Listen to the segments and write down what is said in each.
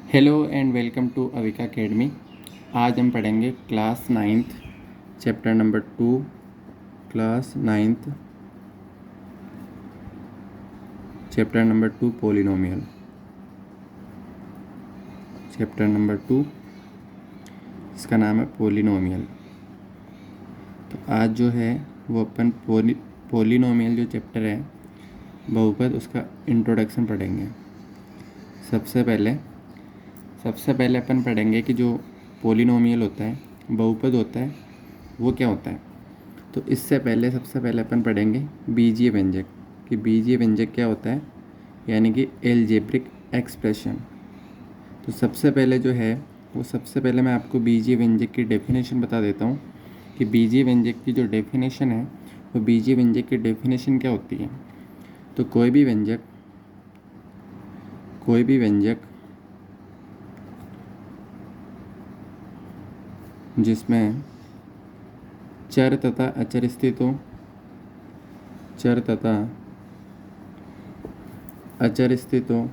Hello and welcome to Avika academy. आज हम पढ़ेंगे class 9th chapter number 2 class 9th chapter number 2 polynomial. Chapter number 2 इसका नाम है पोलिनोमियल। तो आज जो है वो अपन पोलिनोमियल जो चैप्टर है बहुपद, उसका इंट्रोडक्शन पढ़ेंगे। सबसे पहले अपन पढ़ेंगे कि जो पोलिनोमियल होता है, बहुपद होता है, वो क्या होता है। तो इससे पहले सबसे पहले अपन पढ़ेंगे बीजीय व्यंजक कि बीजीय व्यंजक क्या होता है, यानी कि एलजेब्रिक एक्सप्रेशन। तो सबसे पहले जो है वो मैं आपको बीजीय व्यंजक की डेफिनेशन बता देता हूँ कि बीजीय व्यंजक की जो डेफिनेशन है वो बीजीय व्यंजक की डेफिनेशन क्या होती है। तो कोई भी व्यंजक जिसमें चर तथा अचर स्थित हो, चर तथा अचर स्थित हो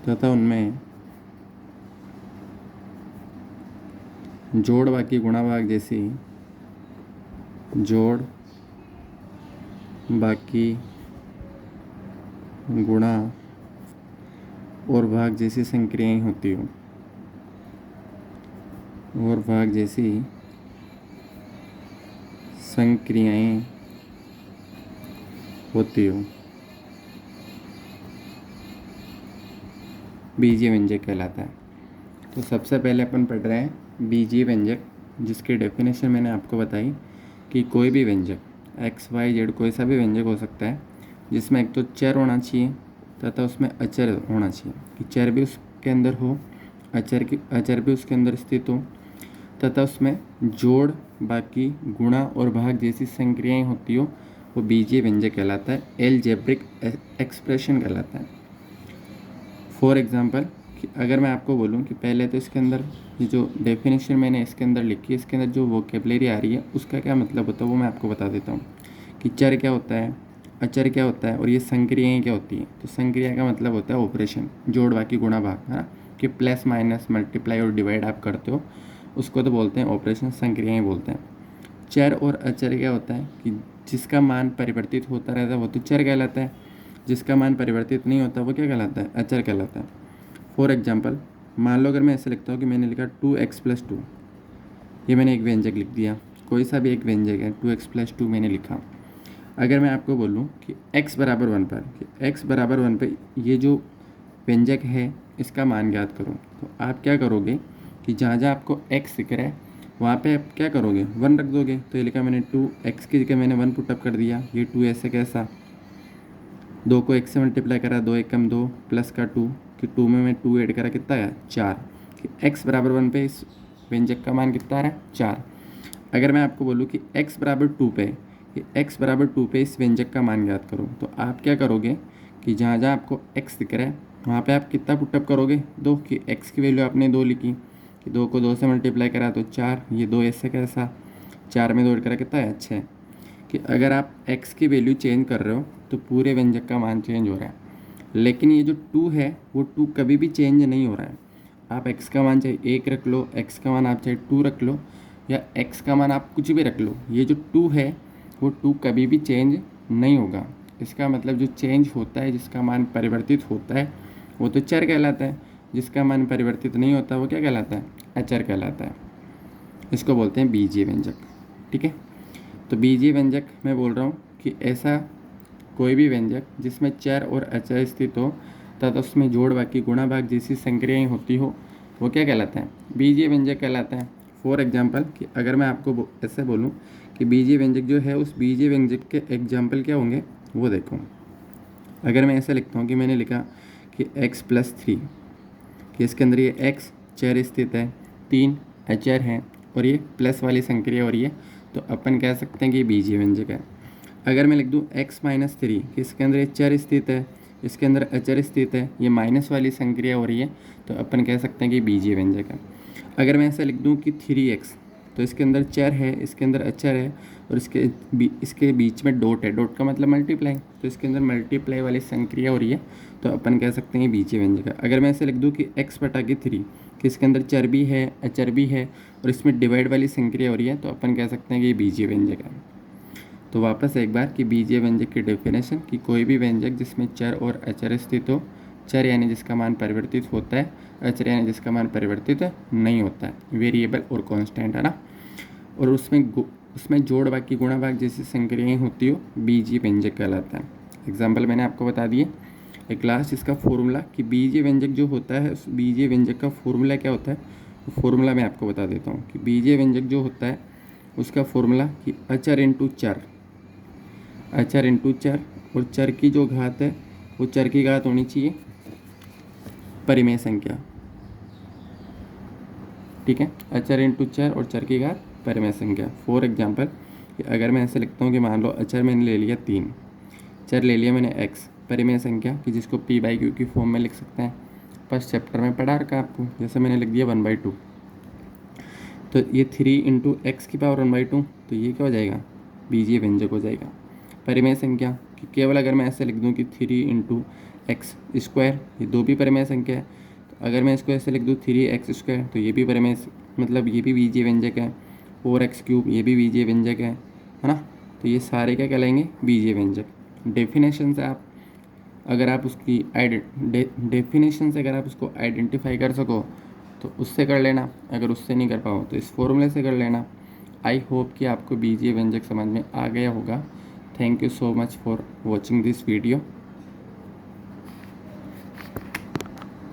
तथा उनमें जोड़ बाकी गुणा भाग जैसी जोड़ बाकी गुणा और भाग जैसी संक्रियाएं होती हो, और भाग जैसी संक्रियाएं होती हो, बीजीय व्यंजक कहलाता है। तो सबसे पहले अपन पढ़ रहे हैं बीजीय व्यंजक, जिसकी डेफिनेशन मैंने आपको बताई कि कोई भी व्यंजक एक्स वाई जेड कोई सा भी व्यंजक हो सकता है जिसमें एक तो चर होना चाहिए तथा उसमें अचर होना चाहिए, कि चर भी उसके अंदर हो, अचर भी उसके अंदर स्थित हो तथा उसमें जोड़ बाकी गुणा और भाग जैसी संक्रियाएं होती हो, वो बीजीय व्यंजक कहलाता है, एलजेब्रिक एक्सप्रेशन कहलाता है। फॉर एग्जांपल कि अगर मैं आपको बोलूं कि पहले तो इसके अंदर ये जो डेफिनेशन मैंने इसके अंदर लिखी है, इसके अंदर जो वोकेबलरी आ रही है उसका क्या मतलब होता है वो मैं आपको बता देता हूँ कि चर क्या होता है, अचर क्या होता है और ये संक्रियाएँ क्या होती हैं। तो संक्रिया का मतलब होता है ऑपरेशन, जोड़ बाकी गुणा भाग, है ना, कि प्लस माइनस मल्टीप्लाई और डिवाइड आप करते हो, उसको तो बोलते हैं ऑपरेशन, संक्रियाएँ बोलते हैं। चर और अचर क्या होता है कि जिसका मान परिवर्तित होता रहता है वो तो चर कहलाता है, जिसका मान परिवर्तित नहीं होता वो क्या कहलाता है, अचर कहलाता है। फॉर एग्जांपल मान लो अगर मैं ऐसे लिखता हूँ कि मैंने लिखा 2x+2, ये मैंने एक व्यंजक लिख दिया, कोई सा भी एक व्यंजक है, 2x+2 मैंने लिखा। अगर मैं आपको बोलूँ कि x बराबर 1 पर, कि x बराबर 1 पर ये जो व्यंजक है इसका मान ज्ञात करो, तो आप क्या करोगे कि जहाँ जहाँ आपको x दिख रहा है वहाँ पे आप क्या करोगे, 1 रख दोगे। तो ये लिखा मैंने 2x की जगह मैंने 1 पुटअप कर दिया, ये 2 ऐसे कैसा, 2 को 1 से मल्टीप्लाई करा, 2 1 2 प्लस का 2, कि 2 में मैं 2 ऐड करा, कितना आया 4, कि x बराबर 1 पे इस व्यंजक का मान कितना आ रहा है 4। अगर मैं आपको बोलूँ कि x बराबर 2 पे, कि x बराबर 2 पे इस व्यंजक का मान ज्ञात करो, तो आप क्या करोगे कि जहाँ जहाँ आपको x दिख रहा है वहाँ पे आप कितना पुटअप करोगे 2, कि x की वैल्यू आपने 2 लिखी, कि 2 को 2 से मल्टीप्लाई करा तो 4, ये 2 ऐसे कैसा, 4 में 2 ऐड करा कितना है 6, कि अगर आप x की वैल्यू चेंज कर रहे हो तो पूरे व्यंजक का मान चेंज हो रहा है। लेकिन ये जो 2 है वो 2 कभी भी चेंज नहीं हो रहा है। आप x का मान चाहे 1 रख लो, x का मान आप चाहे 2 रख लो, या x का मान आप कुछ भी रख लो, ये जो 2 है वो 2 कभी भी चेंज नहीं होगा। इसका मतलब जो चेंज होता है, जिसका मान परिवर्तित होता है वो तो चर कहलाता है, जिसका मान परिवर्तित नहीं होता वो क्या कहलाता है, अचर कहलाता है। इसको बोलते हैं बीजीय व्यंजक। ठीक है, तो बीजीय व्यंजक मैं बोल रहा हूँ कि ऐसा कोई भी व्यंजक जिसमें चर और अचर स्थित हो तथा उसमें जोड़ बाकी गुणा भाग जैसी संक्रियाएँ होती हो, वो क्या कहलाता है, बीजीय व्यंजक कहलाता है। फॉर एग्जांपल कि अगर मैं आपको ऐसे बोलूँ कि बीजीय व्यंजक जो है, उस बीजीय व्यंजक के एग्जाम्पल क्या होंगे वो देखो। अगर मैं ऐसे लिखता हूँ कि मैंने लिखा कि x+3, कि इसके अंदर ये x चर स्थित है, 3 अचर हैं और ये प्लस वाली संक्रिया हो रही है, तो अपन कह सकते हैं कि ये बीजीय व्यंजक है। अगर मैं लिख दूँ x-3, कि इसके अंदर ये चर स्थित है, इसके अंदर अचर स्थित है, ये माइनस वाली संक्रिया हो रही है, तो अपन कह सकते हैं कि बीजीय व्यंजक है। अगर मैं ऐसा लिख दूँ कि 3x, तो इसके अंदर चर है, इसके अंदर अचर है, और इसके बीच में डॉट है, डॉट का मतलब मल्टीप्लाई, तो इसके अंदर मल्टीप्लाई वाली संक्रिया हो रही है, तो अपन कह सकते हैं बीजीय व्यंजक है। अगर मैं ऐसे लिख दूँ कि x बटा के 3, कि इसके अंदर चर्बी है, अचर्बी है और इसमें डिवाइड वाली संक्रिया हो रही है, तो अपन कह सकते हैं कि ये बीजीय व्यंजक है। तो वापस एक बार कि बीजीय व्यंजक की डेफिनेशन कि कोई भी व्यंजक जिसमें चर और अचर स्थित हो, चर यानी जिसका मान परिवर्तित होता है, अचर यानी जिसका मान परिवर्तित नहीं होता है, वेरिएबल और कांस्टेंट है ना, और उसमें जोड़ भाग की गुणा भाग जैसी संक्रियाएं होती हो, बीजीय व्यंजक कहलाता है। एग्जाम्पल मैंने आपको बता दिए। एक लास्ट इसका फॉर्मूला कि बीजीय व्यंजक जो होता है, उस बीजीय व्यंजक का फॉर्मूला क्या होता है, वो फॉर्मूला मैं आपको बता देता हूँ कि बीजीय व्यंजक जो होता है उसका फॉर्मूला कि अचर इंटू चर, अचर इंटू चर, और चर की जो घात है वो चर की घात होनी चाहिए परिमेय संख्या, ठीक है, अचर इंटू चर और चर की घात परिमेय संख्या। फॉर एग्जांपल अगर मैं ऐसे लिखता हूँ कि मान लो अचर मैंने ले लिया 3, चर ले लिया मैंने x, परिमेय संख्या कि जिसको p/q की फॉर्म में लिख सकते हैं, फर्स्ट चैप्टर में पढ़ा रखा आपको, जैसे मैंने लिख दिया 1/2, तो ये 3 इंटू एक्स की पावर 1/2, तो ये क्या हो जाएगा, बीजीय व्यंजक हो जाएगा। परिमेय संख्या कि केवल अगर मैं ऐसे लिख दूँ कि 3 इंटू एक्स स्क्वायर, ये दो भी परिमेय संख्या है, तो अगर मैं इसको ऐसे लिख दूँ 3x², तो ये भी परिमेय मतलब ये भी बीजीय व्यंजक है। 4x³ ये भी बीजीय व्यंजक है ना, तो ये सारे क्या कहलाएंगे, बीजीय व्यंजक। डेफिनेशन से आप अगर आप उसकी डेफिनेशन से अगर आप उसको आइडेंटिफाई कर सको तो उससे कर लेना, अगर उससे नहीं कर पाओ तो इस फॉर्मूले से कर लेना। आई होप कि आपको बीजीय व्यंजक समझ में आ गया होगा। Thank you so much for watching this video.